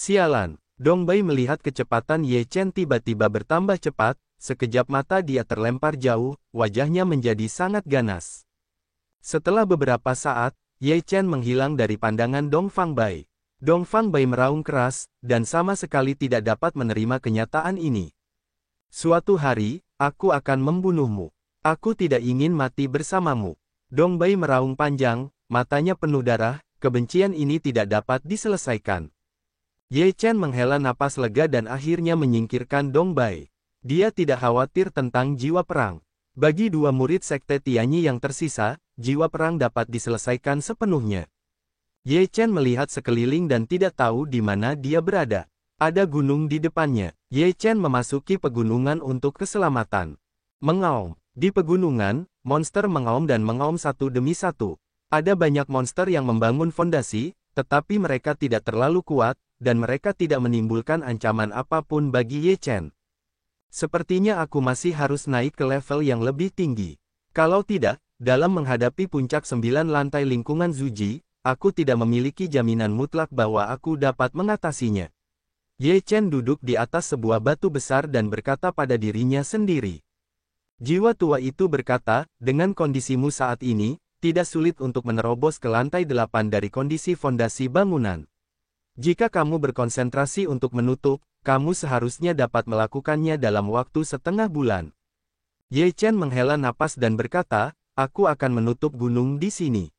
Sialan, Dong Bai melihat kecepatan Ye Chen tiba-tiba bertambah cepat, sekejap mata dia terlempar jauh, wajahnya menjadi sangat ganas. Setelah beberapa saat, Ye Chen menghilang dari pandangan Dong Fang Bai. Dong Fang Bai meraung keras, dan sama sekali tidak dapat menerima kenyataan ini. Suatu hari, aku akan membunuhmu. Aku tidak ingin mati bersamamu. Dong Bai meraung panjang, matanya penuh darah, kebencian ini tidak dapat diselesaikan. Ye Chen menghela napas lega dan akhirnya menyingkirkan Dong Bai. Dia tidak khawatir tentang jiwa perang. Bagi dua murid sekte Tianyi yang tersisa, jiwa perang dapat diselesaikan sepenuhnya. Ye Chen melihat sekeliling dan tidak tahu di mana dia berada. Ada gunung di depannya. Ye Chen memasuki pegunungan untuk keselamatan. Mengaum. Di pegunungan, monster mengaum dan mengaum satu demi satu. Ada banyak monster yang membangun fondasi, tetapi mereka tidak terlalu kuat, dan mereka tidak menimbulkan ancaman apapun bagi Ye Chen. Sepertinya aku masih harus naik ke level yang lebih tinggi. Kalau tidak, dalam menghadapi puncak 9 lantai lingkungan Zuji, aku tidak memiliki jaminan mutlak bahwa aku dapat mengatasinya. Ye Chen duduk di atas sebuah batu besar dan berkata pada dirinya sendiri. Jiwa tua itu berkata, dengan kondisimu saat ini, tidak sulit untuk menerobos ke lantai 8 dari kondisi fondasi bangunan. Jika kamu berkonsentrasi untuk menutup, kamu seharusnya dapat melakukannya dalam waktu setengah bulan. Ye Chen menghela napas dan berkata, aku akan menutup gunung di sini.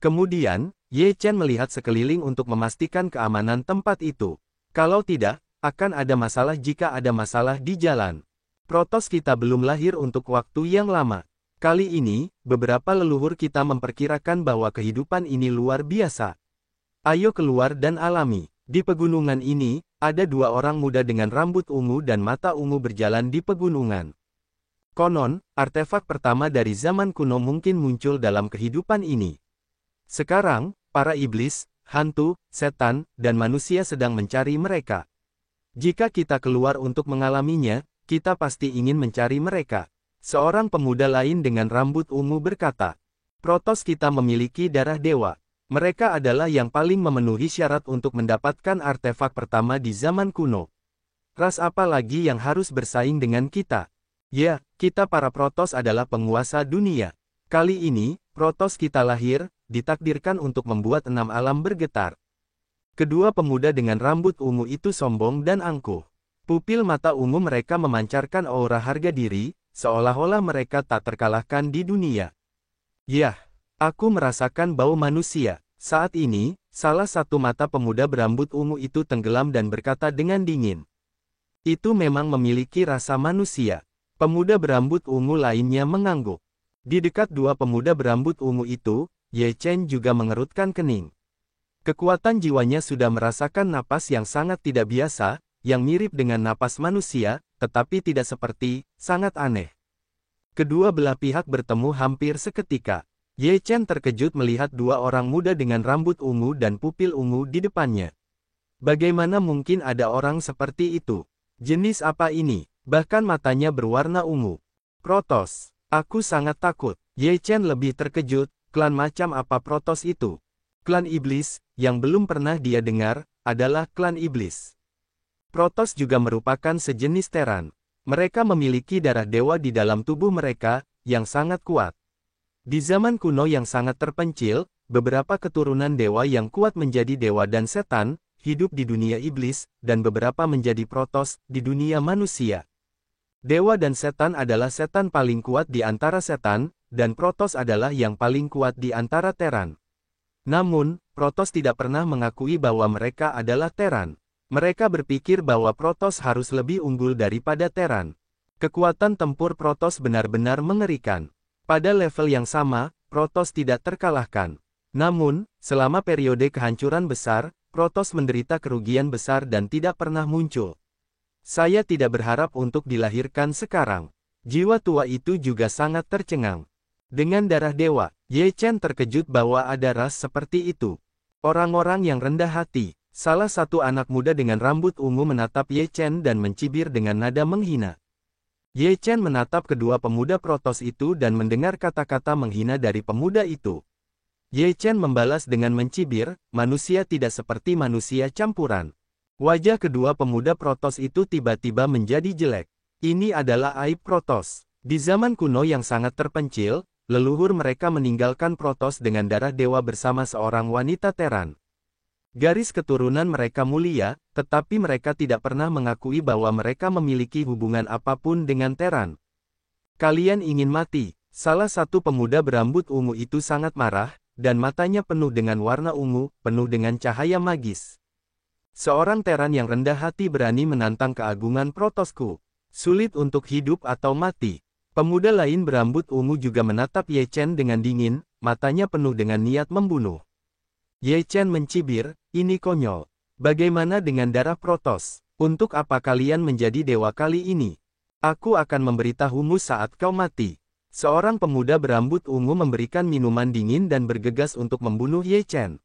Kemudian, Ye Chen melihat sekeliling untuk memastikan keamanan tempat itu. Kalau tidak, akan ada masalah jika ada masalah di jalan. Protos kita belum lahir untuk waktu yang lama. Kali ini, beberapa leluhur kita memperkirakan bahwa kehidupan ini luar biasa. Ayo keluar dan alami. Di pegunungan ini, ada dua orang muda dengan rambut ungu dan mata ungu berjalan di pegunungan. Konon, artefak pertama dari zaman kuno mungkin muncul dalam kehidupan ini. Sekarang, para iblis, hantu, setan, dan manusia sedang mencari mereka. Jika kita keluar untuk mengalaminya, kita pasti ingin mencari mereka. Seorang pemuda lain dengan rambut ungu berkata, Protos kita memiliki darah dewa. Mereka adalah yang paling memenuhi syarat untuk mendapatkan artefak pertama di zaman kuno. Ras apa lagi yang harus bersaing dengan kita? Ya, kita para Protos adalah penguasa dunia. Kali ini, Protos kita lahir, ditakdirkan untuk membuat 6 alam bergetar. Kedua pemuda dengan rambut ungu itu sombong dan angkuh. Pupil mata ungu mereka memancarkan aura harga diri, seolah-olah mereka tak terkalahkan di dunia. Yah, aku merasakan bau manusia. Saat ini, salah satu mata pemuda berambut ungu itu tenggelam dan berkata dengan dingin. Itu memang memiliki rasa manusia. Pemuda berambut ungu lainnya mengangguk. Di dekat dua pemuda berambut ungu itu, Ye Chen juga mengerutkan kening. Kekuatan jiwanya sudah merasakan napas yang sangat tidak biasa, yang mirip dengan napas manusia, tetapi tidak seperti, sangat aneh. Kedua belah pihak bertemu hampir seketika. Ye Chen terkejut melihat dua orang muda dengan rambut ungu dan pupil ungu di depannya. Bagaimana mungkin ada orang seperti itu? Jenis apa ini? Bahkan matanya berwarna ungu. Protos. Aku sangat takut. Ye Chen lebih terkejut, klan macam apa Protos itu? Klan iblis, yang belum pernah dia dengar, adalah klan iblis. Protos juga merupakan sejenis teran. Mereka memiliki darah dewa di dalam tubuh mereka, yang sangat kuat. Di zaman kuno yang sangat terpencil, beberapa keturunan dewa yang kuat menjadi dewa dan setan, hidup di dunia iblis, dan beberapa menjadi Protos di dunia manusia. Dewa dan setan adalah setan paling kuat di antara setan, dan Protos adalah yang paling kuat di antara teran. Namun, Protos tidak pernah mengakui bahwa mereka adalah teran. Mereka berpikir bahwa Protos harus lebih unggul daripada teran. Kekuatan tempur Protos benar-benar mengerikan. Pada level yang sama, Protos tidak terkalahkan. Namun, selama periode kehancuran besar, Protos menderita kerugian besar dan tidak pernah muncul. Saya tidak berharap untuk dilahirkan sekarang. Jiwa tua itu juga sangat tercengang. Dengan darah dewa, Ye Chen terkejut bahwa ada ras seperti itu. Orang-orang yang rendah hati. Salah satu anak muda dengan rambut ungu menatap Ye Chen dan mencibir dengan nada menghina. Ye Chen menatap kedua pemuda Protos itu dan mendengar kata-kata menghina dari pemuda itu. Ye Chen membalas dengan mencibir, manusia tidak seperti manusia campuran. Wajah kedua pemuda Protoss itu tiba-tiba menjadi jelek. Ini adalah aib Protoss. Di zaman kuno yang sangat terpencil, leluhur mereka meninggalkan Protoss dengan darah dewa bersama seorang wanita Terran. Garis keturunan mereka mulia, tetapi mereka tidak pernah mengakui bahwa mereka memiliki hubungan apapun dengan Terran. Kalian ingin mati? Salah satu pemuda berambut ungu itu sangat marah, dan matanya penuh dengan warna ungu, penuh dengan cahaya magis. Seorang Terran yang rendah hati berani menantang keagungan Protossku. Sulit untuk hidup atau mati. Pemuda lain berambut ungu juga menatap Ye Chen dengan dingin, matanya penuh dengan niat membunuh. Ye Chen mencibir, ini konyol. Bagaimana dengan darah Protoss? Untuk apa kalian menjadi dewa kali ini? Aku akan memberitahumu saat kau mati. Seorang pemuda berambut ungu memberikan minuman dingin dan bergegas untuk membunuh Ye Chen.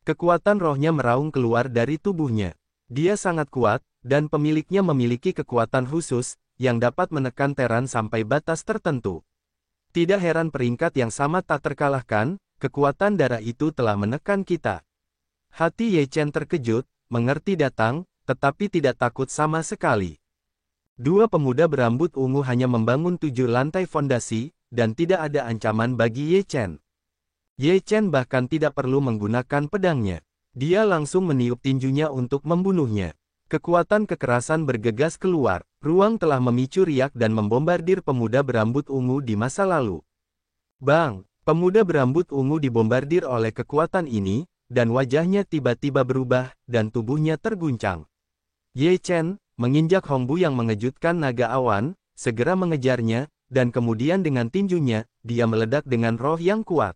Kekuatan rohnya meraung keluar dari tubuhnya. Dia sangat kuat, dan pemiliknya memiliki kekuatan khusus, yang dapat menekan Terran sampai batas tertentu. Tidak heran peringkat yang sama tak terkalahkan, kekuatan darah itu telah menekan kita. Hati Ye Chen terkejut, mengerti datang, tetapi tidak takut sama sekali. Dua pemuda berambut ungu hanya membangun 7 lantai fondasi, dan tidak ada ancaman bagi Ye Chen. Ye Chen bahkan tidak perlu menggunakan pedangnya. Dia langsung meniup tinjunya untuk membunuhnya. Kekuatan kekerasan bergegas keluar. Ruang telah memicu riak dan membombardir pemuda berambut ungu di masa lalu. Bang! Pemuda berambut ungu dibombardir oleh kekuatan ini, dan wajahnya tiba-tiba berubah, dan tubuhnya terguncang. Ye Chen, menginjak Hongbu yang mengejutkan naga awan, segera mengejarnya, dan kemudian dengan tinjunya, dia meledak dengan roh yang kuat.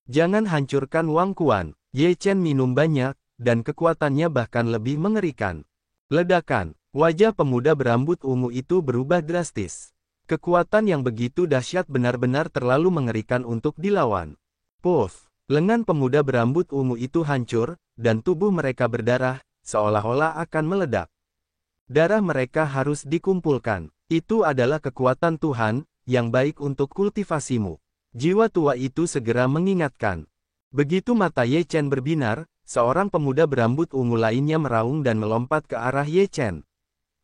Jangan hancurkan Wang Quan. Ye Chen minum banyak, dan kekuatannya bahkan lebih mengerikan. Ledakan. Wajah pemuda berambut ungu itu berubah drastis. Kekuatan yang begitu dahsyat benar-benar terlalu mengerikan untuk dilawan. Puff. Lengan pemuda berambut ungu itu hancur, dan tubuh mereka berdarah, seolah-olah akan meledak. Darah mereka harus dikumpulkan. Itu adalah kekuatan Tuhan, yang baik untuk kultivasimu. Jiwa tua itu segera mengingatkan. Begitu mata Ye Chen berbinar, seorang pemuda berambut ungu lainnya meraung dan melompat ke arah Ye Chen.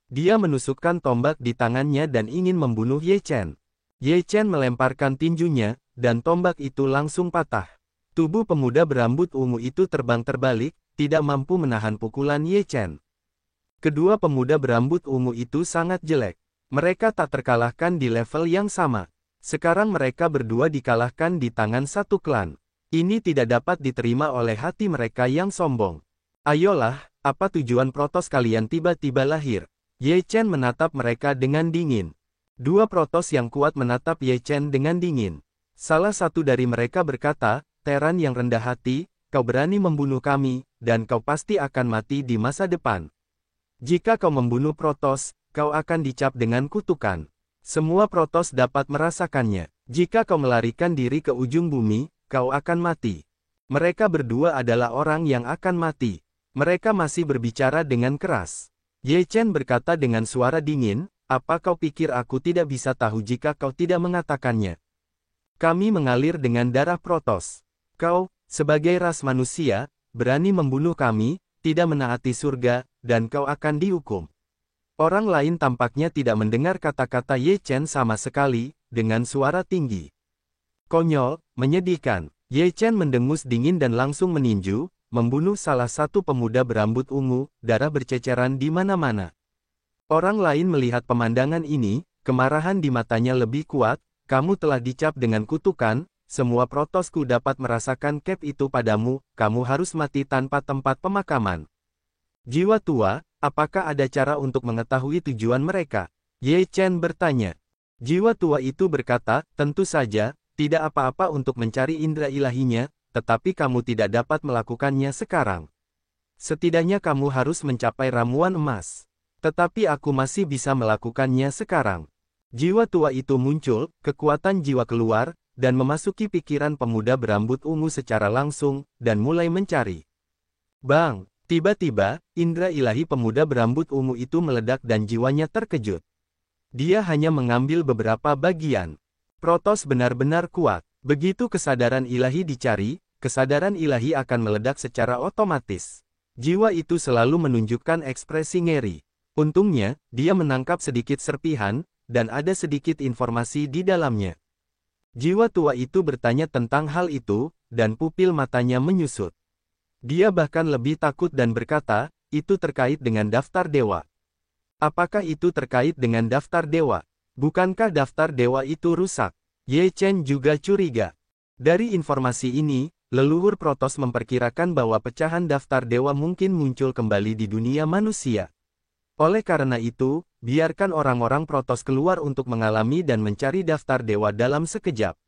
Dia menusukkan tombak di tangannya dan ingin membunuh Ye Chen. Ye Chen melemparkan tinjunya, dan tombak itu langsung patah. Tubuh pemuda berambut ungu itu terbang terbalik, tidak mampu menahan pukulan Ye Chen. Kedua pemuda berambut ungu itu sangat jelek. Mereka tak terkalahkan di level yang sama. Sekarang mereka berdua dikalahkan di tangan satu klan. Ini tidak dapat diterima oleh hati mereka yang sombong. Ayolah, apa tujuan Protoss kalian tiba-tiba lahir? Ye Chen menatap mereka dengan dingin. Dua Protoss yang kuat menatap Ye Chen dengan dingin. Salah satu dari mereka berkata, Terran yang rendah hati, kau berani membunuh kami, dan kau pasti akan mati di masa depan. Jika kau membunuh Protoss, kau akan dicap dengan kutukan. Semua Protoss dapat merasakannya. Jika kau melarikan diri ke ujung bumi, kau akan mati. Mereka berdua adalah orang yang akan mati. Mereka masih berbicara dengan keras. Ye Chen berkata dengan suara dingin, apa kau pikir aku tidak bisa tahu jika kau tidak mengatakannya? Kami mengalir dengan darah Protoss. Kau, sebagai ras manusia, berani membunuh kami, tidak menaati surga, dan kau akan dihukum. Orang lain tampaknya tidak mendengar kata-kata Ye Chen sama sekali, dengan suara tinggi. Konyol, menyedihkan. Ye Chen mendengus dingin dan langsung meninju, membunuh salah satu pemuda berambut ungu, darah berceceran di mana-mana. Orang lain melihat pemandangan ini, kemarahan di matanya lebih kuat, kamu telah dicap dengan kutukan, semua Protossku dapat merasakan cap itu padamu, kamu harus mati tanpa tempat pemakaman. Jiwa tua, apakah ada cara untuk mengetahui tujuan mereka? Ye Chen bertanya. Jiwa tua itu berkata, tentu saja, tidak apa-apa untuk mencari indera ilahinya, tetapi kamu tidak dapat melakukannya sekarang. Setidaknya kamu harus mencapai ramuan emas. Tetapi aku masih bisa melakukannya sekarang. Jiwa tua itu muncul, kekuatan jiwa keluar, dan memasuki pikiran pemuda berambut ungu secara langsung, dan mulai mencari. Bang! Tiba-tiba, indera ilahi pemuda berambut ungu itu meledak dan jiwanya terkejut. Dia hanya mengambil beberapa bagian. Protoss benar-benar kuat. Begitu kesadaran ilahi dicari, kesadaran ilahi akan meledak secara otomatis. Jiwa itu selalu menunjukkan ekspresi ngeri. Untungnya, dia menangkap sedikit serpihan, dan ada sedikit informasi di dalamnya. Jiwa tua itu bertanya tentang hal itu, dan pupil matanya menyusut. Dia bahkan lebih takut dan berkata, itu terkait dengan daftar dewa. Apakah itu terkait dengan daftar dewa? Bukankah daftar dewa itu rusak? Ye Chen juga curiga. Dari informasi ini, leluhur Protoss memperkirakan bahwa pecahan daftar dewa mungkin muncul kembali di dunia manusia. Oleh karena itu, biarkan orang-orang Protoss keluar untuk mengalami dan mencari daftar dewa dalam sekejap.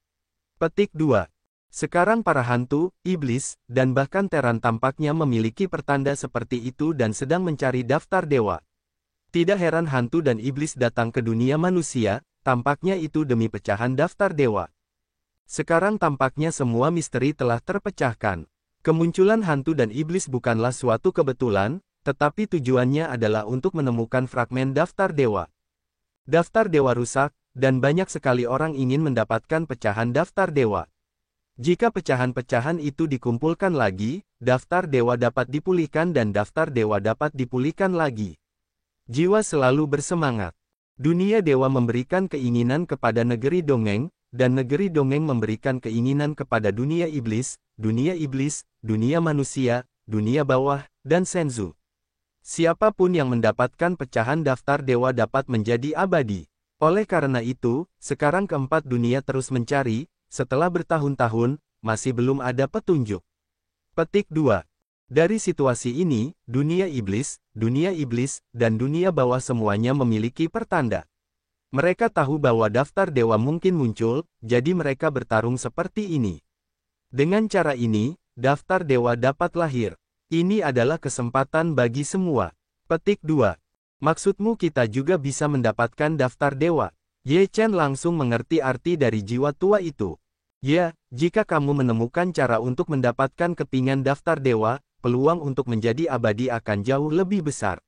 Petik 2. Sekarang para hantu, iblis, dan bahkan Terran tampaknya memiliki pertanda seperti itu dan sedang mencari daftar dewa. Tidak heran hantu dan iblis datang ke dunia manusia, tampaknya itu demi pecahan daftar dewa. Sekarang tampaknya semua misteri telah terpecahkan. Kemunculan hantu dan iblis bukanlah suatu kebetulan, tetapi tujuannya adalah untuk menemukan fragmen daftar dewa. Daftar dewa rusak, dan banyak sekali orang ingin mendapatkan pecahan daftar dewa. Jika pecahan-pecahan itu dikumpulkan lagi, daftar dewa dapat dipulihkan dan daftar dewa dapat dipulihkan lagi. Jiwa selalu bersemangat. Dunia dewa memberikan keinginan kepada negeri dongeng, dan negeri dongeng memberikan keinginan kepada dunia iblis, dunia manusia, dunia bawah, dan senzu. Siapapun yang mendapatkan pecahan daftar dewa dapat menjadi abadi. Oleh karena itu, sekarang keempat dunia terus mencari, setelah bertahun-tahun, masih belum ada petunjuk. Petik 2. Dari situasi ini, dunia iblis, dan dunia bawah semuanya memiliki pertanda. Mereka tahu bahwa daftar dewa mungkin muncul, jadi mereka bertarung seperti ini. Dengan cara ini, daftar dewa dapat lahir. Ini adalah kesempatan bagi semua. Petik 2. Maksudmu kita juga bisa mendapatkan daftar dewa? Ye Chen langsung mengerti arti dari jiwa tua itu. Ya, jika kamu menemukan cara untuk mendapatkan kepingan daftar dewa, peluang untuk menjadi abadi akan jauh lebih besar.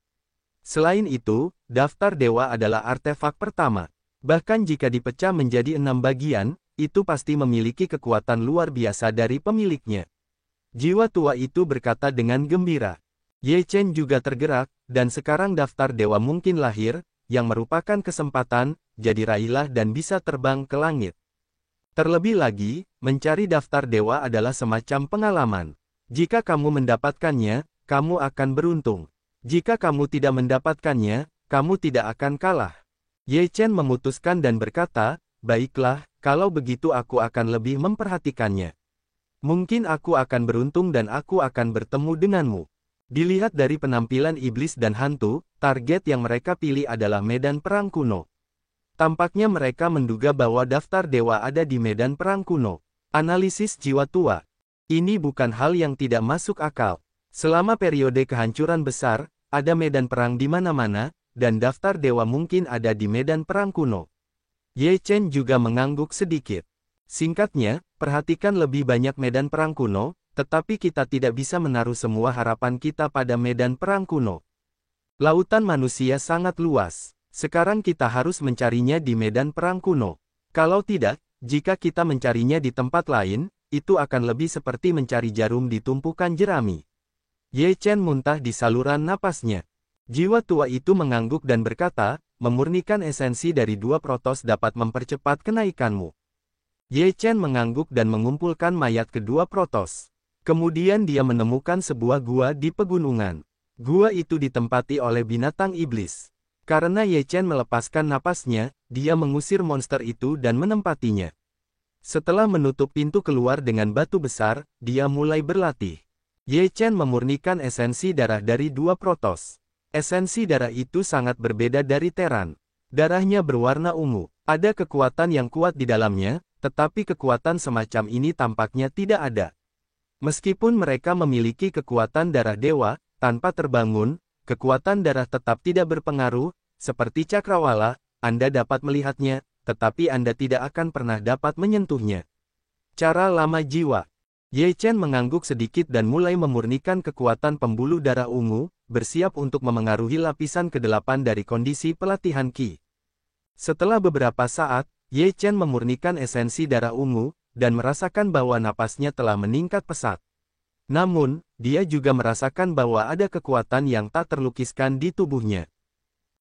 Selain itu, daftar dewa adalah artefak pertama. Bahkan jika dipecah menjadi 6 bagian, itu pasti memiliki kekuatan luar biasa dari pemiliknya. Jiwa tua itu berkata dengan gembira. Ye Chen juga tergerak, dan sekarang daftar dewa mungkin lahir, yang merupakan kesempatan, jadi raihlah dan bisa terbang ke langit. Terlebih lagi, mencari daftar dewa adalah semacam pengalaman. Jika kamu mendapatkannya, kamu akan beruntung. Jika kamu tidak mendapatkannya, kamu tidak akan kalah. Ye Chen memutuskan dan berkata, baiklah, kalau begitu aku akan lebih memperhatikannya. Mungkin aku akan beruntung dan aku akan bertemu denganmu. Dilihat dari penampilan iblis dan hantu, target yang mereka pilih adalah medan perang kuno. Tampaknya mereka menduga bahwa daftar dewa ada di medan perang kuno. Analisis jiwa tua. Ini bukan hal yang tidak masuk akal. Selama periode kehancuran besar, ada medan perang di mana-mana, dan daftar dewa mungkin ada di medan perang kuno. Ye Chen juga mengangguk sedikit. Singkatnya, perhatikan lebih banyak medan perang kuno, tetapi kita tidak bisa menaruh semua harapan kita pada medan perang kuno. Lautan manusia sangat luas. Sekarang kita harus mencarinya di medan perang kuno. Kalau tidak, jika kita mencarinya di tempat lain, itu akan lebih seperti mencari jarum di tumpukan jerami. Ye Chen muntah di saluran napasnya. Jiwa tua itu mengangguk dan berkata, memurnikan esensi dari 2 Protoss dapat mempercepat kenaikanmu. Ye Chen mengangguk dan mengumpulkan mayat kedua Protoss. Kemudian dia menemukan sebuah gua di pegunungan. Gua itu ditempati oleh binatang iblis. Karena Ye Chen melepaskan napasnya, dia mengusir monster itu dan menempatinya. Setelah menutup pintu keluar dengan batu besar, dia mulai berlatih. Ye Chen memurnikan esensi darah dari 2 Protoss. Esensi darah itu sangat berbeda dari Terran. Darahnya berwarna ungu. Ada kekuatan yang kuat di dalamnya, tetapi kekuatan semacam ini tampaknya tidak ada. Meskipun mereka memiliki kekuatan darah dewa, tanpa terbangun, kekuatan darah tetap tidak berpengaruh, seperti cakrawala, Anda dapat melihatnya, tetapi Anda tidak akan pernah dapat menyentuhnya. Cara lama jiwa. Ye Chen mengangguk sedikit dan mulai memurnikan kekuatan pembuluh darah ungu, bersiap untuk memengaruhi lapisan ke-8 dari kondisi pelatihan Qi. Setelah beberapa saat, Ye Chen memurnikan esensi darah ungu, dan merasakan bahwa napasnya telah meningkat pesat. Namun, dia juga merasakan bahwa ada kekuatan yang tak terlukiskan di tubuhnya.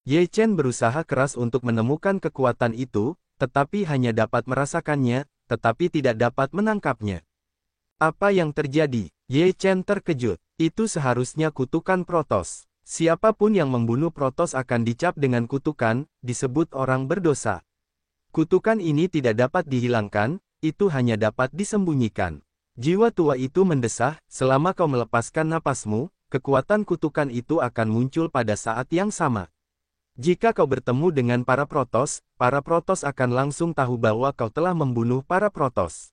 Ye Chen berusaha keras untuk menemukan kekuatan itu, tetapi hanya dapat merasakannya, tetapi tidak dapat menangkapnya. Apa yang terjadi? Ye Chen terkejut. Itu seharusnya kutukan Protoss. Siapapun yang membunuh Protoss akan dicap dengan kutukan, disebut orang berdosa. Kutukan ini tidak dapat dihilangkan, itu hanya dapat disembunyikan. Jiwa tua itu mendesah, selama kau melepaskan napasmu, kekuatan kutukan itu akan muncul pada saat yang sama. Jika kau bertemu dengan para Protoss akan langsung tahu bahwa kau telah membunuh para Protoss.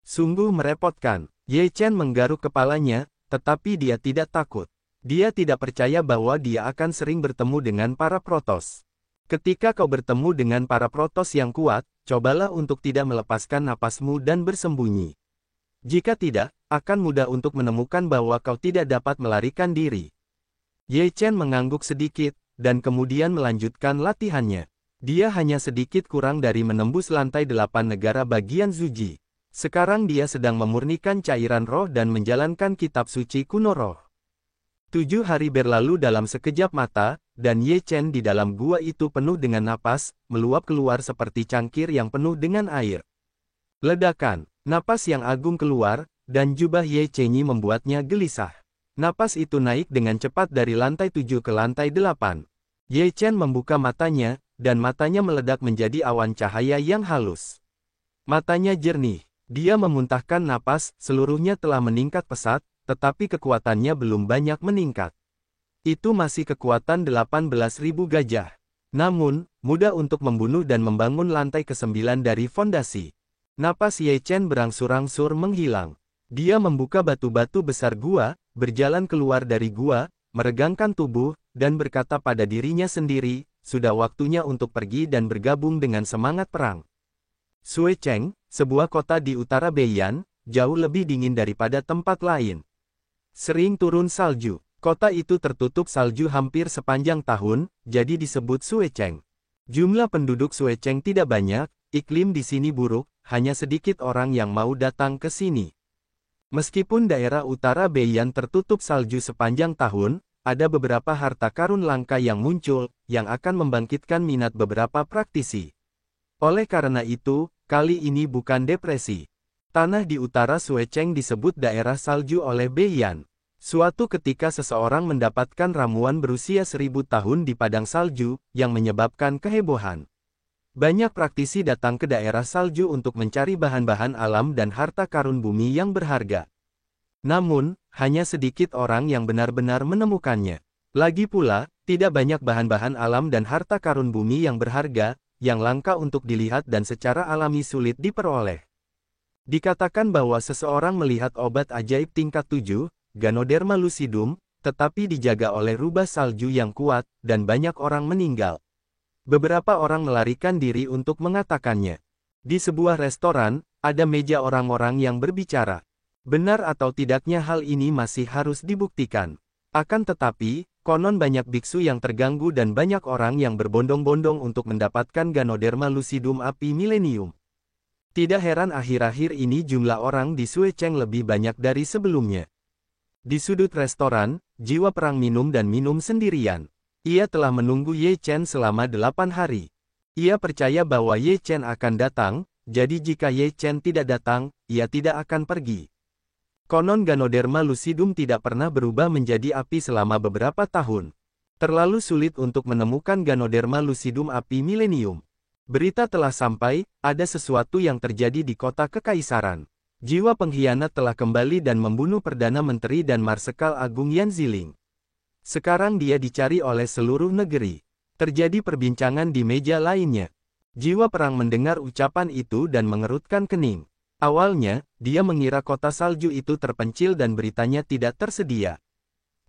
Sungguh merepotkan. Ye Chen menggaruk kepalanya, tetapi dia tidak takut. Dia tidak percaya bahwa dia akan sering bertemu dengan para Protoss. Ketika kau bertemu dengan para Protoss yang kuat, cobalah untuk tidak melepaskan napasmu dan bersembunyi. Jika tidak, akan mudah untuk menemukan bahwa kau tidak dapat melarikan diri. Ye Chen mengangguk sedikit, dan kemudian melanjutkan latihannya. Dia hanya sedikit kurang dari menembus lantai 8 negara bagian Zuji. Sekarang dia sedang memurnikan cairan roh dan menjalankan kitab suci kuno roh. 7 hari berlalu dalam sekejap mata, dan Ye Chen di dalam gua itu penuh dengan napas, meluap keluar seperti cangkir yang penuh dengan air. Ledakan, napas yang agung keluar, dan jubah Ye Chen membuatnya gelisah. Napas itu naik dengan cepat dari lantai 7 ke lantai 8. Ye Chen membuka matanya, dan matanya meledak menjadi awan cahaya yang halus. Matanya jernih. Dia memuntahkan napas, seluruhnya telah meningkat pesat, tetapi kekuatannya belum banyak meningkat. Itu masih kekuatan 18.000 gajah. Namun, mudah untuk membunuh dan membangun lantai ke-9 dari fondasi. Napas Ye Chen berangsur-angsur menghilang. Dia membuka batu-batu besar gua, berjalan keluar dari gua, meregangkan tubuh, dan berkata pada dirinya sendiri, sudah waktunya untuk pergi dan bergabung dengan semangat perang. Suecheng, sebuah kota di utara Beiyan, jauh lebih dingin daripada tempat lain. Sering turun salju. Kota itu tertutup salju hampir sepanjang tahun, jadi disebut Suecheng. Jumlah penduduk Suecheng tidak banyak, iklim di sini buruk, hanya sedikit orang yang mau datang ke sini. Meskipun daerah utara Beiyan tertutup salju sepanjang tahun, ada beberapa harta karun langka yang muncul, yang akan membangkitkan minat beberapa praktisi. Oleh karena itu, kali ini bukan depresi. Tanah di utara Suecheng disebut daerah salju oleh Beiyan. Suatu ketika seseorang mendapatkan ramuan berusia 1000 tahun di padang salju, yang menyebabkan kehebohan. Banyak praktisi datang ke daerah salju untuk mencari bahan-bahan alam dan harta karun bumi yang berharga. Namun, hanya sedikit orang yang benar-benar menemukannya. Lagi pula, tidak banyak bahan-bahan alam dan harta karun bumi yang berharga, yang langka untuk dilihat dan secara alami sulit diperoleh. Dikatakan bahwa seseorang melihat obat ajaib tingkat 7, Ganoderma lucidum, tetapi dijaga oleh rubah salju yang kuat, dan banyak orang meninggal. Beberapa orang melarikan diri untuk mengatakannya. Di sebuah restoran, ada meja orang-orang yang berbicara. Benar atau tidaknya hal ini masih harus dibuktikan. Akan tetapi, konon banyak biksu yang terganggu dan banyak orang yang berbondong-bondong untuk mendapatkan Ganoderma lucidum api milenium. Tidak heran akhir-akhir ini jumlah orang di Suecheng lebih banyak dari sebelumnya. Di sudut restoran, jiwa perang minum dan minum sendirian. Ia telah menunggu Ye Chen selama 8 hari. Ia percaya bahwa Ye Chen akan datang, jadi jika Ye Chen tidak datang, ia tidak akan pergi. Konon Ganoderma lucidum tidak pernah berubah menjadi api selama beberapa tahun. Terlalu sulit untuk menemukan Ganoderma lucidum api milenium. Berita telah sampai, ada sesuatu yang terjadi di kota kekaisaran. Jiwa pengkhianat telah kembali dan membunuh Perdana Menteri dan Marsekal Agung Yan Ziling. Sekarang dia dicari oleh seluruh negeri. Terjadi perbincangan di meja lainnya. Jiwa perang mendengar ucapan itu dan mengerutkan kening. Awalnya, dia mengira kota salju itu terpencil dan beritanya tidak tersedia.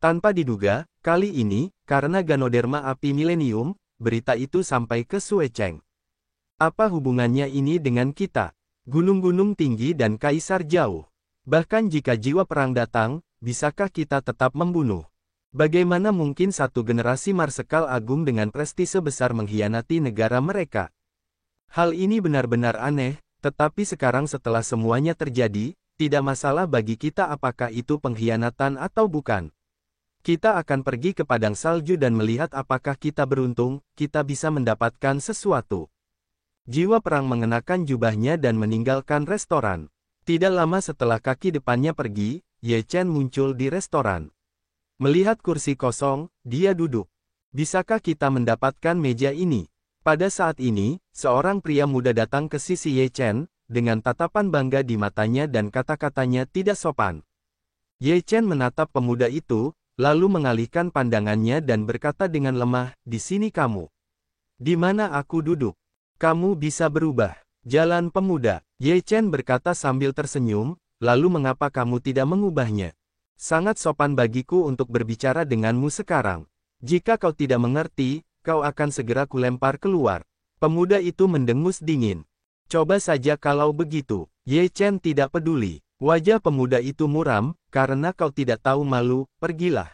Tanpa diduga, kali ini, karena Ganoderma api milenium, berita itu sampai ke Suecheng. Apa hubungannya ini dengan kita? Gunung-gunung tinggi dan kaisar jauh. Bahkan jika jiwa perang datang, bisakah kita tetap membunuh? Bagaimana mungkin satu generasi Marsekal Agung dengan prestise besar mengkhianati negara mereka? Hal ini benar-benar aneh, tetapi sekarang setelah semuanya terjadi, tidak masalah bagi kita apakah itu pengkhianatan atau bukan. Kita akan pergi ke padang salju dan melihat apakah kita beruntung, kita bisa mendapatkan sesuatu. Jiwa perang mengenakan jubahnya dan meninggalkan restoran. Tidak lama setelah kaki depannya pergi, Ye Chen muncul di restoran. Melihat kursi kosong, dia duduk. Bisakah kita mendapatkan meja ini? Pada saat ini, seorang pria muda datang ke sisi Ye Chen, dengan tatapan bangga di matanya dan kata-katanya tidak sopan. Ye Chen menatap pemuda itu, lalu mengalihkan pandangannya dan berkata dengan lemah, "Di sini kamu. Di mana aku duduk? Kamu bisa berubah." Jalan pemuda, Ye Chen berkata sambil tersenyum, "Lalu mengapa kamu tidak mengubahnya? Sangat sopan bagiku untuk berbicara denganmu sekarang. Jika kau tidak mengerti, kau akan segera kulempar keluar." Pemuda itu mendengus dingin. "Coba saja kalau begitu." Ye Chen tidak peduli. Wajah pemuda itu muram, "Karena kau tidak tahu malu, pergilah."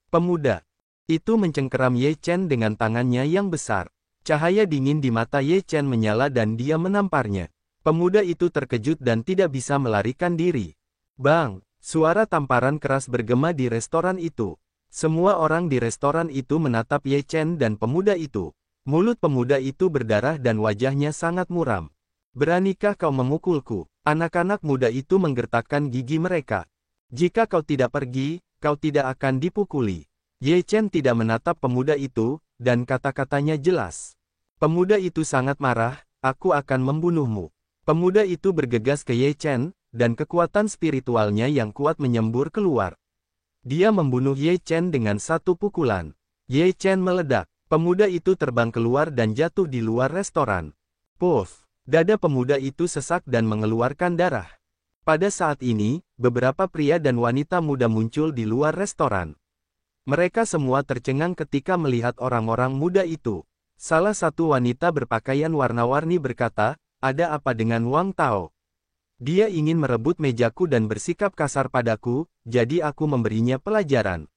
Pemuda itu mencengkeram Ye Chen dengan tangannya yang besar. Cahaya dingin di mata Ye Chen menyala dan dia menamparnya. Pemuda itu terkejut dan tidak bisa melarikan diri. Bang! Suara tamparan keras bergema di restoran itu. Semua orang di restoran itu menatap Ye Chen dan pemuda itu. Mulut pemuda itu berdarah dan wajahnya sangat muram. "Beranikah kau memukulku?" Anak-anak muda itu menggertakkan gigi mereka. "Jika kau tidak pergi, kau tidak akan dipukuli." Ye Chen tidak menatap pemuda itu, dan kata-katanya jelas. Pemuda itu sangat marah, "Aku akan membunuhmu." Pemuda itu bergegas ke Ye Chen, dan kekuatan spiritualnya yang kuat menyembur keluar. Dia membunuh Ye Chen dengan satu pukulan. Ye Chen meledak. Pemuda itu terbang keluar dan jatuh di luar restoran. Puff! Dada pemuda itu sesak dan mengeluarkan darah. Pada saat ini, beberapa pria dan wanita muda muncul di luar restoran. Mereka semua tercengang ketika melihat orang-orang muda itu. Salah satu wanita berpakaian warna-warni berkata, "Ada apa dengan Wang Tao? Dia ingin merebut mejaku dan bersikap kasar padaku, jadi aku memberinya pelajaran."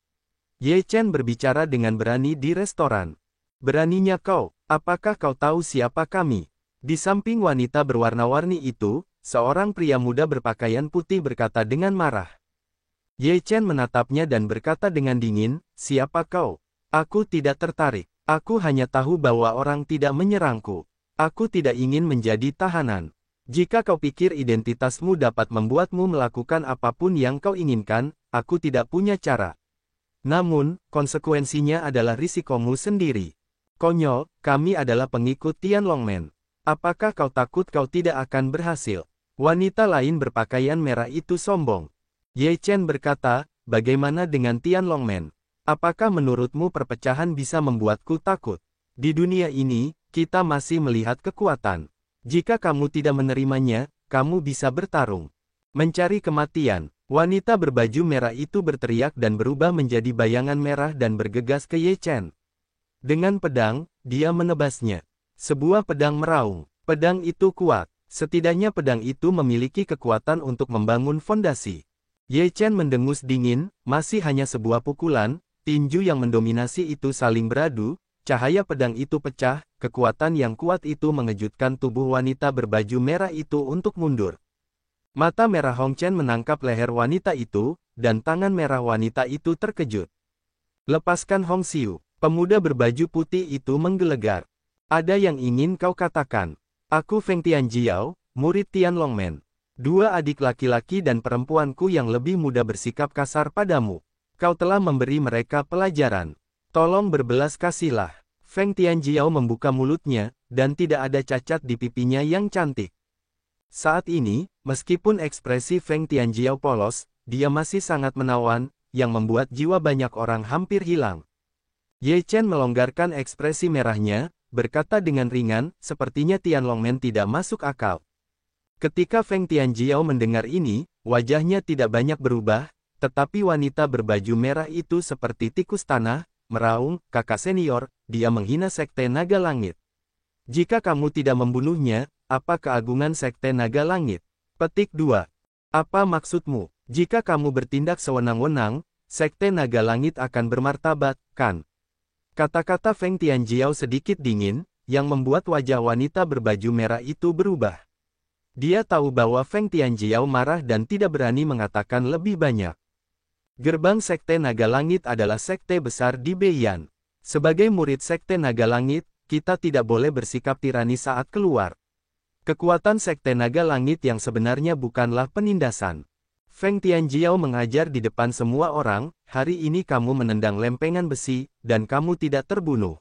Ye Chen berbicara dengan berani di restoran. "Beraninya kau, apakah kau tahu siapa kami?" Di samping wanita berwarna-warni itu, seorang pria muda berpakaian putih berkata dengan marah. Ye Chen menatapnya dan berkata dengan dingin, "Siapa kau? Aku tidak tertarik. Aku hanya tahu bahwa orang tidak menyerangku. Aku tidak ingin menjadi tahanan. Jika kau pikir identitasmu dapat membuatmu melakukan apapun yang kau inginkan, aku tidak punya cara. Namun, konsekuensinya adalah risikomu sendiri. Konyol, kami adalah pengikut Tianlongmen. Apakah kau takut kau tidak akan berhasil?" Wanita lain berpakaian merah itu sombong. Ye Chen berkata, "Bagaimana dengan Tianlongmen? Apakah menurutmu perpecahan bisa membuatku takut? Di dunia ini, kita masih melihat kekuatan. Jika kamu tidak menerimanya, kamu bisa bertarung. Mencari kematian." Wanita berbaju merah itu berteriak dan berubah menjadi bayangan merah dan bergegas ke Ye Chen. Dengan pedang, dia menebasnya. Sebuah pedang meraung. Pedang itu kuat. Setidaknya pedang itu memiliki kekuatan untuk membangun fondasi. Ye Chen mendengus dingin, masih hanya sebuah pukulan, tinju yang mendominasi itu saling beradu, cahaya pedang itu pecah, kekuatan yang kuat itu mengejutkan tubuh wanita berbaju merah itu untuk mundur. Mata merah Hong Chen menangkap leher wanita itu, dan tangan merah wanita itu terkejut. "Lepaskan Hong Xiu." Pemuda berbaju putih itu menggelegar. "Ada yang ingin kau katakan?" "Aku Feng Tianjiao, murid Tianlongmen. Dua adik laki-laki dan perempuanku yang lebih muda bersikap kasar padamu. Kau telah memberi mereka pelajaran. Tolong berbelas kasihlah." Feng Tianjiao membuka mulutnya, dan tidak ada cacat di pipinya yang cantik. Saat ini, meskipun ekspresi Feng Tianjiao polos, dia masih sangat menawan, yang membuat jiwa banyak orang hampir hilang. Ye Chen melonggarkan ekspresi merahnya, berkata dengan ringan, "Sepertinya Tianlongmen tidak masuk akal." Ketika Feng Tianjiao mendengar ini, wajahnya tidak banyak berubah, tetapi wanita berbaju merah itu seperti tikus tanah, meraung, "Kakak senior, dia menghina Sekte Naga Langit. Jika kamu tidak membunuhnya, apa keagungan Sekte Naga Langit?" Petik 2. Apa maksudmu? Jika kamu bertindak sewenang-wenang, Sekte Naga Langit akan bermartabat, kan? Kata-kata Feng Tianjiao sedikit dingin, yang membuat wajah wanita berbaju merah itu berubah. Dia tahu bahwa Feng Tianjiao marah dan tidak berani mengatakan lebih banyak. Gerbang Sekte Naga Langit adalah sekte besar di Beiyan. Sebagai murid Sekte Naga Langit, kita tidak boleh bersikap tirani saat keluar. Kekuatan Sekte Naga Langit yang sebenarnya bukanlah penindasan. Feng Tianjiao mengajar di depan semua orang, hari ini kamu menendang lempengan besi, dan kamu tidak terbunuh.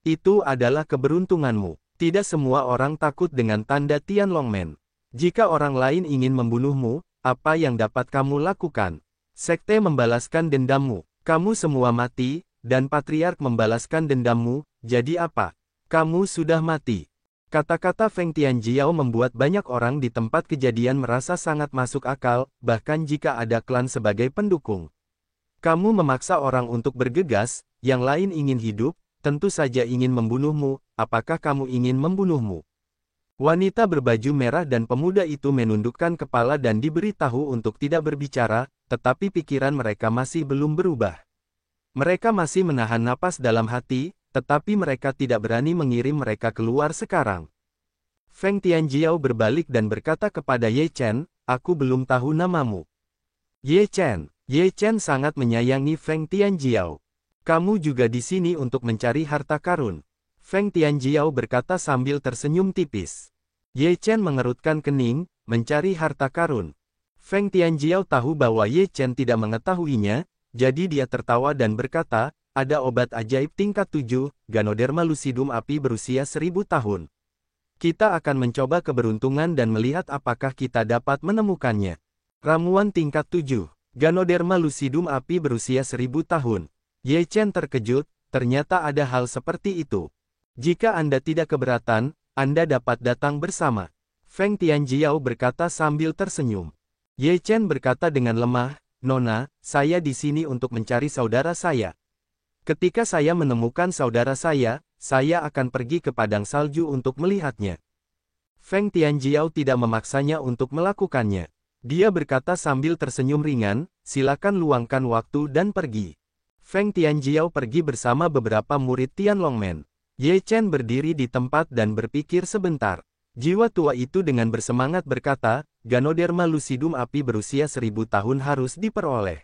Itu adalah keberuntunganmu. Tidak semua orang takut dengan tanda Tianlongmen. Jika orang lain ingin membunuhmu, apa yang dapat kamu lakukan? Sekte membalaskan dendammu. Kamu semua mati, dan Patriark membalaskan dendammu, jadi apa? Kamu sudah mati. Kata-kata Feng Tianjiao membuat banyak orang di tempat kejadian merasa sangat masuk akal, bahkan jika ada klan sebagai pendukung. Kamu memaksa orang untuk bergegas, yang lain ingin hidup, tentu saja ingin membunuhmu, apakah kamu ingin membunuhmu? Wanita berbaju merah dan pemuda itu menundukkan kepala dan diberitahu untuk tidak berbicara, tetapi pikiran mereka masih belum berubah. Mereka masih menahan napas dalam hati, tetapi mereka tidak berani mengirim mereka keluar sekarang. Feng Tianjiao berbalik dan berkata kepada Ye Chen, aku belum tahu namamu. Ye Chen sangat menyayangi Feng Tianjiao. Kamu juga di sini untuk mencari harta karun. Feng Tianjiao berkata sambil tersenyum tipis. Ye Chen mengerutkan kening, mencari harta karun. Feng Tianjiao tahu bahwa Ye Chen tidak mengetahuinya, jadi dia tertawa dan berkata, ada obat ajaib tingkat 7, Ganoderma lucidum api berusia 1000 tahun. Kita akan mencoba keberuntungan dan melihat apakah kita dapat menemukannya. Ramuan tingkat 7, Ganoderma lucidum api berusia 1000 tahun. Ye Chen terkejut, ternyata ada hal seperti itu. Jika Anda tidak keberatan, Anda dapat datang bersama. Feng Tianjiao berkata sambil tersenyum. Ye Chen berkata dengan lemah, Nona, saya di sini untuk mencari saudara saya. Ketika saya menemukan saudara saya akan pergi ke padang salju untuk melihatnya. Feng Tianjiao tidak memaksanya untuk melakukannya. Dia berkata sambil tersenyum ringan, silakan luangkan waktu dan pergi. Feng Tianjiao pergi bersama beberapa murid Tianlongmen. Ye Chen berdiri di tempat dan berpikir sebentar. Jiwa tua itu dengan bersemangat berkata, Ganoderma lucidum api berusia 1000 tahun harus diperoleh.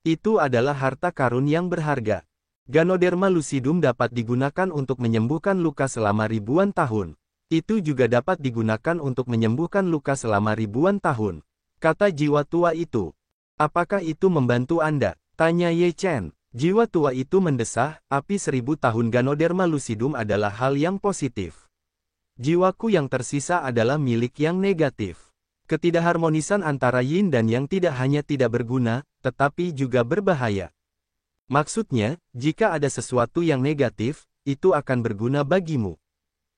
Itu adalah harta karun yang berharga. Ganoderma lucidum dapat digunakan untuk menyembuhkan luka selama ribuan tahun. Itu juga dapat digunakan untuk menyembuhkan luka selama ribuan tahun. Kata jiwa tua itu. Apakah itu membantu Anda? Tanya Ye Chen. Jiwa tua itu mendesah, api 1000 tahun Ganoderma lucidum adalah hal yang positif. Jiwaku yang tersisa adalah milik yang negatif. Ketidakharmonisan antara yin dan yang tidak hanya tidak berguna, tetapi juga berbahaya. Maksudnya, jika ada sesuatu yang negatif, itu akan berguna bagimu.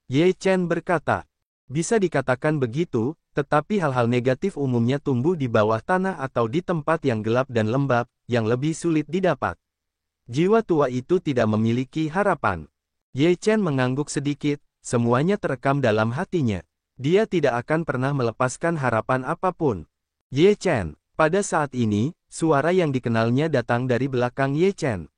Ye Chen berkata, bisa dikatakan begitu, tetapi hal-hal negatif umumnya tumbuh di bawah tanah atau di tempat yang gelap dan lembab, yang lebih sulit didapat. Jiwa tua itu tidak memiliki harapan. Ye Chen mengangguk sedikit, semuanya terekam dalam hatinya. Dia tidak akan pernah melepaskan harapan apapun. Ye Chen, pada saat ini, suara yang dikenalnya datang dari belakang Ye Chen.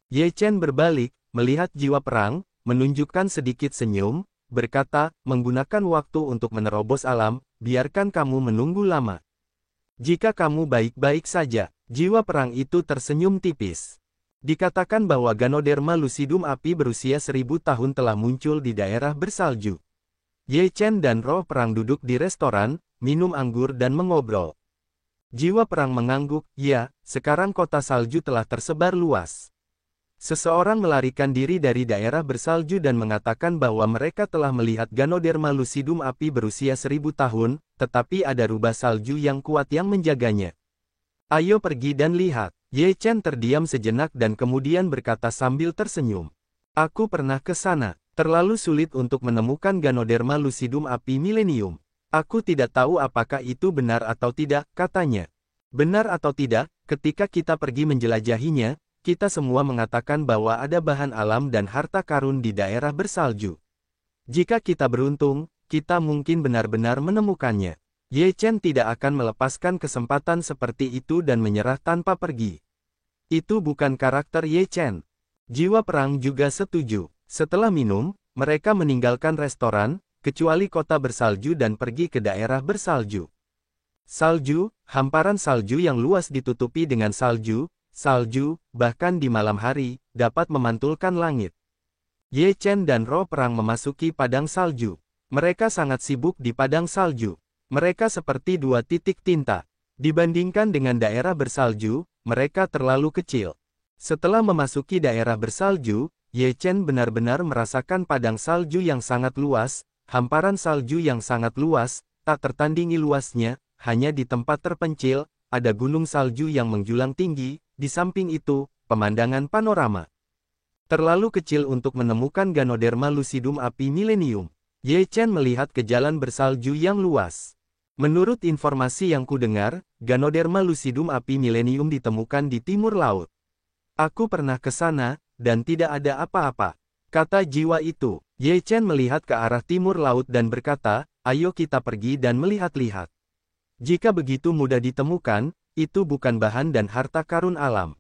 Ye Chen berbalik, melihat jiwa perang, menunjukkan sedikit senyum, berkata, menggunakan waktu untuk menerobos alam, biarkan kamu menunggu lama. Jika kamu baik-baik saja, jiwa perang itu tersenyum tipis. Dikatakan bahwa Ganoderma lucidum api berusia 1000 tahun telah muncul di daerah bersalju. Ye Chen dan roh perang duduk di restoran, minum anggur dan mengobrol. Jiwa perang mengangguk, ya, sekarang kota salju telah tersebar luas. Seseorang melarikan diri dari daerah bersalju dan mengatakan bahwa mereka telah melihat Ganoderma lucidum api berusia 1000 tahun, tetapi ada rubah salju yang kuat yang menjaganya. Ayo pergi dan lihat. Ye Chen terdiam sejenak dan kemudian berkata sambil tersenyum. Aku pernah ke sana. Terlalu sulit untuk menemukan Ganoderma lucidum api milenium. Aku tidak tahu apakah itu benar atau tidak, katanya. Benar atau tidak, ketika kita pergi menjelajahinya, kita semua mengatakan bahwa ada bahan alam dan harta karun di daerah bersalju. Jika kita beruntung, kita mungkin benar-benar menemukannya. Ye Chen tidak akan melepaskan kesempatan seperti itu dan menyerah tanpa pergi. Itu bukan karakter Ye Chen. Jiwa perang juga setuju. Setelah minum, mereka meninggalkan restoran. kecuali kota bersalju dan pergi ke daerah bersalju. Salju, hamparan salju yang luas ditutupi dengan salju, bahkan di malam hari, dapat memantulkan langit. Ye Chen dan roh perang memasuki padang salju. Mereka sangat sibuk di padang salju. Mereka seperti dua titik tinta. Dibandingkan dengan daerah bersalju, mereka terlalu kecil. Setelah memasuki daerah bersalju, Ye Chen benar-benar merasakan padang salju yang sangat luas, hamparan salju yang sangat luas, tak tertandingi luasnya, hanya di tempat terpencil, ada gunung salju yang menjulang tinggi, di samping itu, pemandangan panorama. Terlalu kecil untuk menemukan Ganoderma lucidum api milenium. Ye Chen melihat ke jalan bersalju yang luas. Menurut informasi yang kudengar, Ganoderma lucidum api milenium ditemukan di timur laut. Aku pernah ke sana, dan tidak ada apa-apa, kata jiwa itu. Ye Chen melihat ke arah timur laut dan berkata, ayo kita pergi dan melihat-lihat. Jika begitu mudah ditemukan, itu bukan bahan dan harta karun alam.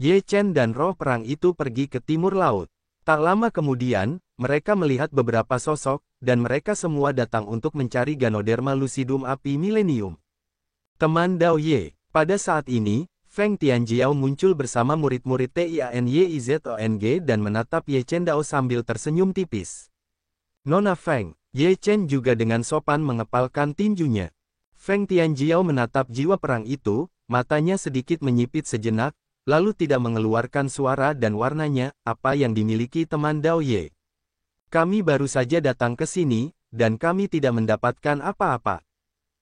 Ye Chen dan roh perang itu pergi ke timur laut. Tak lama kemudian, mereka melihat beberapa sosok, dan mereka semua datang untuk mencari Ganoderma lucidum api milenium. Teman Dao Ye, pada saat ini, Feng Tianjiao muncul bersama murid-murid Tianyizong dan menatap Ye Chen Dao sambil tersenyum tipis. Nona Feng, Ye Chen juga dengan sopan mengepalkan tinjunya. Feng Tianjiao menatap jiwa perang itu, matanya sedikit menyipit sejenak, lalu tidak mengeluarkan suara dan warnanya, apa yang dimiliki teman Dao Ye. Kami baru saja datang ke sini, dan kami tidak mendapatkan apa-apa.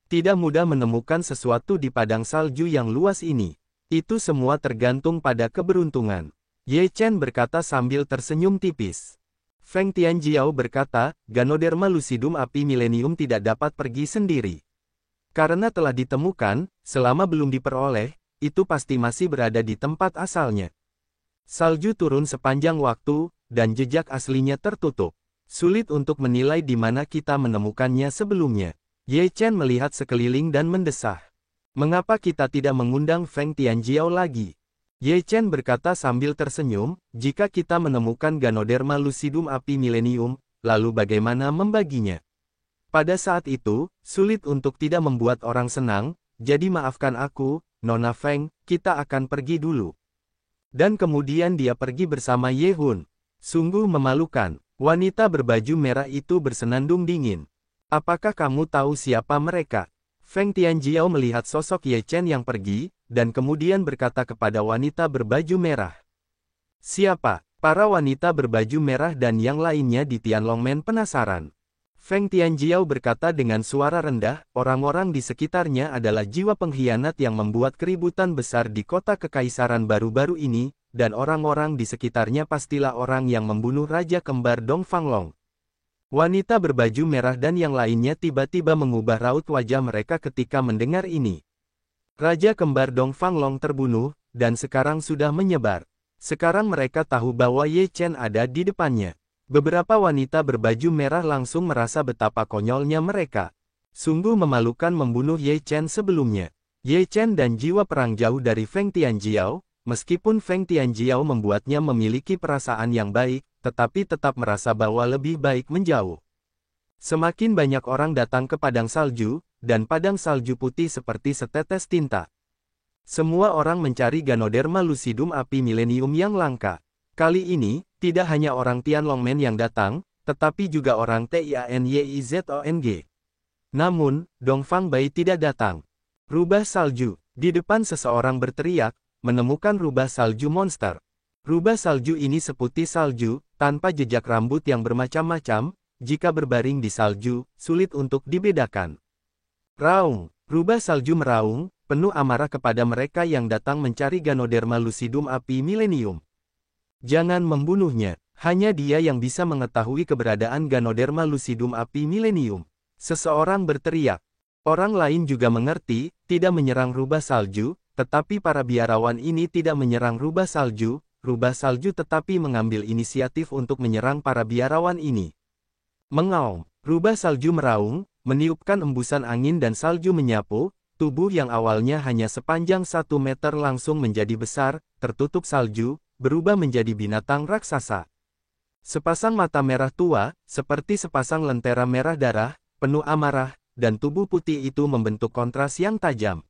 Tidak mudah menemukan sesuatu di padang salju yang luas ini. Itu semua tergantung pada keberuntungan. Ye Chen berkata sambil tersenyum tipis. Feng Tianjiao berkata, Ganoderma lucidum api milenium tidak dapat pergi sendiri. Karena telah ditemukan, selama belum diperoleh, itu pasti masih berada di tempat asalnya. Salju turun sepanjang waktu, dan jejak aslinya tertutup. Sulit untuk menilai di mana kita menemukannya sebelumnya. Ye Chen melihat sekeliling dan mendesah. Mengapa kita tidak mengundang Feng Tianjiao lagi? Ye Chen berkata sambil tersenyum, jika kita menemukan Ganoderma lucidum api milenium, lalu bagaimana membaginya? Pada saat itu, sulit untuk tidak membuat orang senang, jadi maafkan aku, Nona Feng, kita akan pergi dulu. Dan kemudian dia pergi bersama Ye Hun. Sungguh memalukan, wanita berbaju merah itu bersenandung dingin. Apakah kamu tahu siapa mereka? Feng Tianjiao melihat sosok Ye Chen yang pergi, dan kemudian berkata kepada wanita berbaju merah. Siapa? Para wanita berbaju merah dan yang lainnya di Tianlongmen penasaran. Feng Tianjiao berkata dengan suara rendah, orang-orang di sekitarnya adalah jiwa pengkhianat yang membuat keributan besar di kota kekaisaran baru-baru ini, dan orang-orang di sekitarnya pastilah orang yang membunuh Raja Kembar Dong Fanglong. Wanita berbaju merah dan yang lainnya tiba-tiba mengubah raut wajah mereka ketika mendengar ini. Raja Kembar Dong Fanglong terbunuh, dan sekarang sudah menyebar. Sekarang mereka tahu bahwa Ye Chen ada di depannya. Beberapa wanita berbaju merah langsung merasa betapa konyolnya mereka. Sungguh memalukan membunuh Ye Chen sebelumnya. Ye Chen dan jiwa perang jauh dari Feng Tianjiao, meskipun Feng Tianjiao membuatnya memiliki perasaan yang baik, tetapi tetap merasa bahwa lebih baik menjauh. Semakin banyak orang datang ke padang salju, dan padang salju putih seperti setetes tinta. Semua orang mencari Ganoderma lucidum api milenium yang langka. Kali ini, tidak hanya orang Tianlongmen yang datang, tetapi juga orang Tianyizong. Namun, Dongfang Bai tidak datang. Rubah salju. Di depan seseorang berteriak, menemukan rubah salju monster. Rubah salju ini seputih salju, tanpa jejak rambut yang bermacam-macam, jika berbaring di salju, sulit untuk dibedakan. Raung, rubah salju meraung, penuh amarah kepada mereka yang datang mencari Ganoderma lucidum api milenium. Jangan membunuhnya, hanya dia yang bisa mengetahui keberadaan Ganoderma lucidum api milenium. Seseorang berteriak. Orang lain juga mengerti, tidak menyerang rubah salju, tetapi para biarawan ini tidak menyerang rubah salju tetapi mengambil inisiatif untuk menyerang para biarawan ini. Mengaum, rubah salju meraung, meniupkan embusan angin dan salju menyapu, tubuh yang awalnya hanya sepanjang 1 meter langsung menjadi besar, tertutup salju, berubah menjadi binatang raksasa. Sepasang mata merah tua, seperti sepasang lentera merah darah, penuh amarah, dan tubuh putih itu membentuk kontras yang tajam.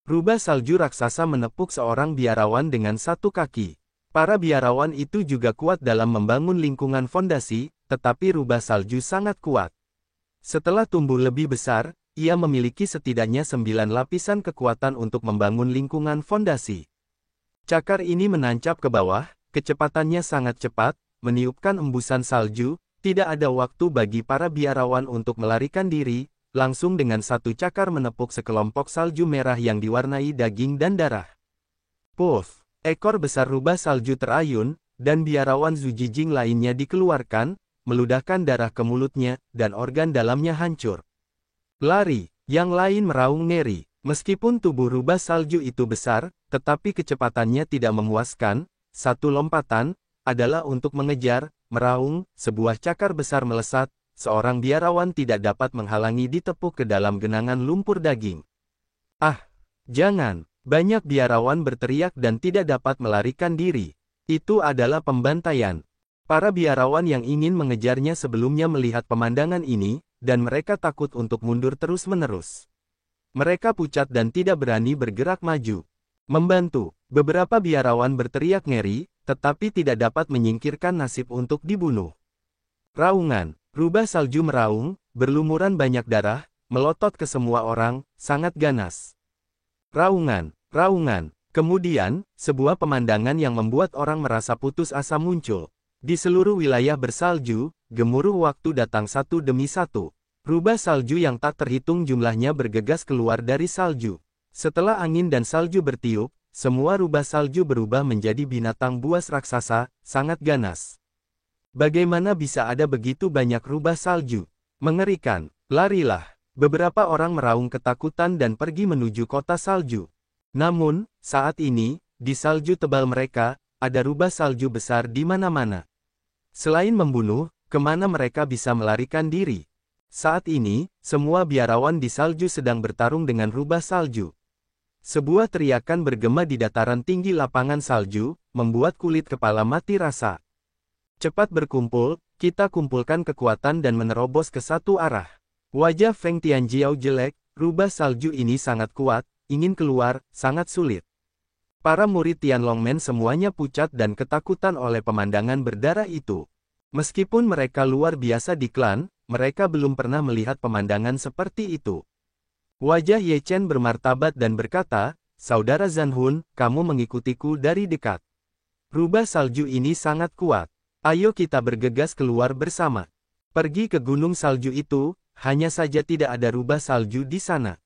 Rubah salju raksasa menepuk seorang biarawan dengan satu kaki. Para biarawan itu juga kuat dalam membangun lingkungan fondasi, tetapi rubah salju sangat kuat. Setelah tumbuh lebih besar, ia memiliki setidaknya 9 lapisan kekuatan untuk membangun lingkungan fondasi. Cakar ini menancap ke bawah, kecepatannya sangat cepat, meniupkan embusan salju, tidak ada waktu bagi para biarawan untuk melarikan diri, langsung dengan satu cakar menepuk sekelompok salju merah yang diwarnai daging dan darah. Puff! Ekor besar rubah salju terayun, dan biarawan Zujijing lainnya dikeluarkan, meludahkan darah ke mulutnya, dan organ dalamnya hancur. Lari! Yang lain meraung ngeri. Meskipun tubuh rubah salju itu besar, tetapi kecepatannya tidak memuaskan. Satu lompatan adalah untuk mengejar, meraung, sebuah cakar besar melesat, seorang biarawan tidak dapat menghalangi ditepuk ke dalam genangan lumpur daging. Ah! Jangan! Banyak biarawan berteriak dan tidak dapat melarikan diri. Itu adalah pembantaian. Para biarawan yang ingin mengejarnya sebelumnya melihat pemandangan ini, dan mereka takut untuk mundur terus-menerus. Mereka pucat dan tidak berani bergerak maju. Membantu, beberapa biarawan berteriak ngeri, tetapi tidak dapat menyingkirkan nasib untuk dibunuh. Raungan, rubah salju meraung, berlumuran banyak darah, melotot ke semua orang, sangat ganas. Raungan, raungan. Kemudian, sebuah pemandangan yang membuat orang merasa putus asa muncul. Di seluruh wilayah bersalju, gemuruh waktu datang satu demi satu. Rubah salju yang tak terhitung jumlahnya bergegas keluar dari salju. Setelah angin dan salju bertiup, semua rubah salju berubah menjadi binatang buas raksasa, sangat ganas. Bagaimana bisa ada begitu banyak rubah salju? Mengerikan, larilah. Beberapa orang meraung ketakutan dan pergi menuju kota salju. Namun, saat ini, di salju tebal mereka, ada rubah salju besar di mana-mana. Selain membunuh, kemana mereka bisa melarikan diri? Saat ini, semua biarawan di salju sedang bertarung dengan rubah salju. Sebuah teriakan bergema di dataran tinggi lapangan salju, membuat kulit kepala mati rasa. Cepat berkumpul, kita kumpulkan kekuatan dan menerobos ke satu arah. Wajah Feng Tianjiao jelek, rubah salju ini sangat kuat, ingin keluar, sangat sulit. Para murid Tianlongmen semuanya pucat dan ketakutan oleh pemandangan berdarah itu. Meskipun mereka luar biasa di klan, mereka belum pernah melihat pemandangan seperti itu. Wajah Ye Chen bermartabat dan berkata, "Saudara Zanhun, kamu mengikutiku dari dekat. Rubah salju ini sangat kuat. Ayo kita bergegas keluar bersama. Pergi ke gunung salju itu, hanya saja tidak ada rubah salju di sana."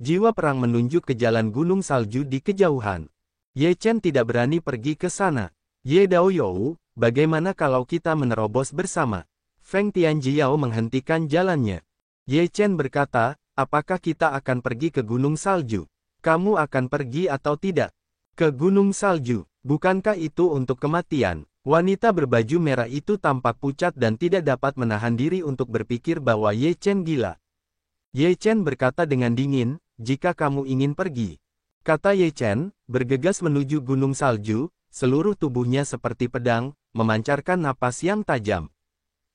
Jiwa perang menunjuk ke jalan gunung salju di kejauhan. Ye Chen tidak berani pergi ke sana. Ye Daoyou, bagaimana kalau kita menerobos bersama? Feng Tianjiao menghentikan jalannya. Ye Chen berkata, apakah kita akan pergi ke gunung salju? Kamu akan pergi atau tidak? Ke gunung salju, bukankah itu untuk kematian? Wanita berbaju merah itu tampak pucat dan tidak dapat menahan diri untuk berpikir bahwa Ye Chen gila. Ye Chen berkata dengan dingin, jika kamu ingin pergi. Kata Ye Chen, bergegas menuju gunung salju, seluruh tubuhnya seperti pedang, memancarkan napas yang tajam.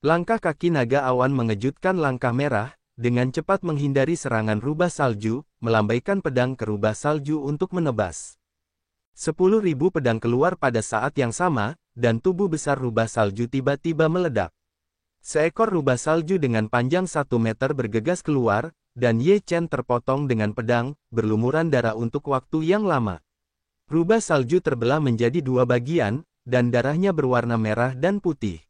Langkah kaki naga awan mengejutkan langkah merah, dengan cepat menghindari serangan rubah salju, melambaikan pedang ke rubah salju untuk menebas. 10.000 pedang keluar pada saat yang sama, dan tubuh besar rubah salju tiba-tiba meledak. Seekor rubah salju dengan panjang 1 meter bergegas keluar, dan Ye Chen terpotong dengan pedang, berlumuran darah untuk waktu yang lama. Rubah salju terbelah menjadi 2 bagian, dan darahnya berwarna merah dan putih.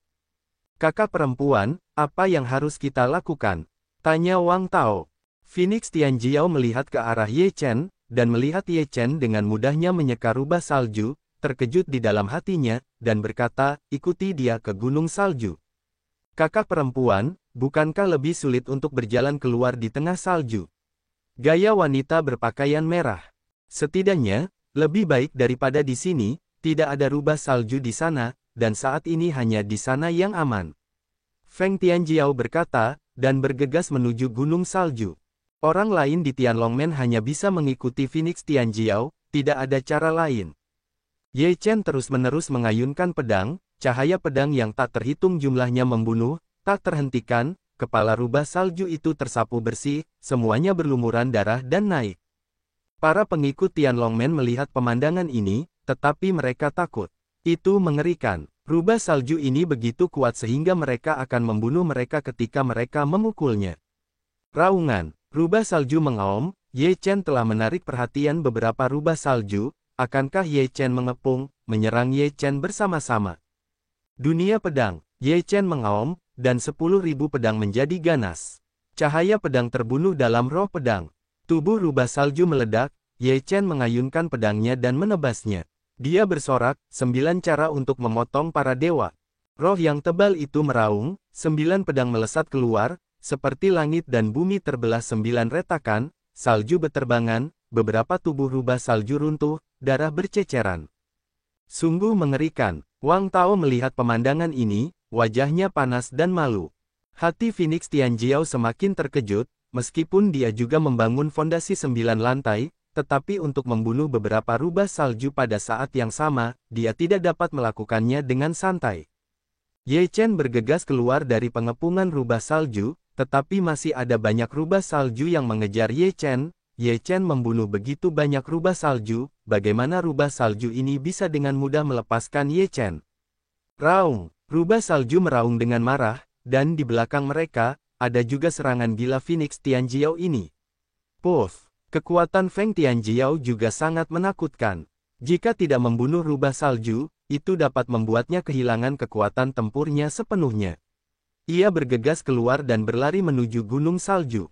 Kakak perempuan, apa yang harus kita lakukan? Tanya Wang Tao. Phoenix Tianjiao melihat ke arah Ye Chen, dan melihat Ye Chen dengan mudahnya menyeka rubah salju, terkejut di dalam hatinya, dan berkata, ikuti dia ke gunung salju. Kakak perempuan, bukankah lebih sulit untuk berjalan keluar di tengah salju? Gaya wanita berpakaian merah. Setidaknya, lebih baik daripada di sini, tidak ada rubah salju di sana, dan saat ini hanya di sana yang aman. Feng Tianjiao berkata, dan bergegas menuju gunung salju. Orang lain di Tianlongmen hanya bisa mengikuti Phoenix Tianjiao, tidak ada cara lain. Ye Chen terus-menerus mengayunkan pedang, cahaya pedang yang tak terhitung jumlahnya membunuh, tak terhentikan, kepala rubah salju itu tersapu bersih, semuanya berlumuran darah dan naik. Para pengikut Tianlongmen melihat pemandangan ini, tetapi mereka takut. Itu mengerikan. Rubah salju ini begitu kuat sehingga mereka akan membunuh mereka ketika mereka memukulnya. Raungan. Rubah salju mengaum, Ye Chen telah menarik perhatian beberapa rubah salju, akankah Ye Chen mengepung, menyerang Ye Chen bersama-sama? Dunia pedang. Ye Chen mengaum, dan 10.000 pedang menjadi ganas. Cahaya pedang terbunuh dalam roh pedang. Tubuh rubah salju meledak, Ye Chen mengayunkan pedangnya dan menebasnya. Dia bersorak, 9 cara untuk memotong para dewa. Roh yang tebal itu meraung, 9 pedang melesat keluar, seperti langit dan bumi terbelah 9 retakan, salju beterbangan, beberapa tubuh rubah salju runtuh, darah berceceran. Sungguh mengerikan. Wang Tao melihat pemandangan ini, wajahnya panas dan malu. Hati Phoenix Tianjiao semakin terkejut, meskipun dia juga membangun fondasi 9 lantai, tetapi untuk membunuh beberapa rubah salju pada saat yang sama, dia tidak dapat melakukannya dengan santai. Ye Chen bergegas keluar dari pengepungan rubah salju, tetapi masih ada banyak rubah salju yang mengejar Ye Chen. Ye Chen membunuh begitu banyak rubah salju, bagaimana rubah salju ini bisa dengan mudah melepaskan Ye Chen? Raung! Rubah salju meraung dengan marah, dan di belakang mereka, ada juga serangan gila Phoenix Tianjiao ini. Puff! Kekuatan Feng Tianjiao juga sangat menakutkan. Jika tidak membunuh rubah salju, itu dapat membuatnya kehilangan kekuatan tempurnya sepenuhnya. Ia bergegas keluar dan berlari menuju gunung salju.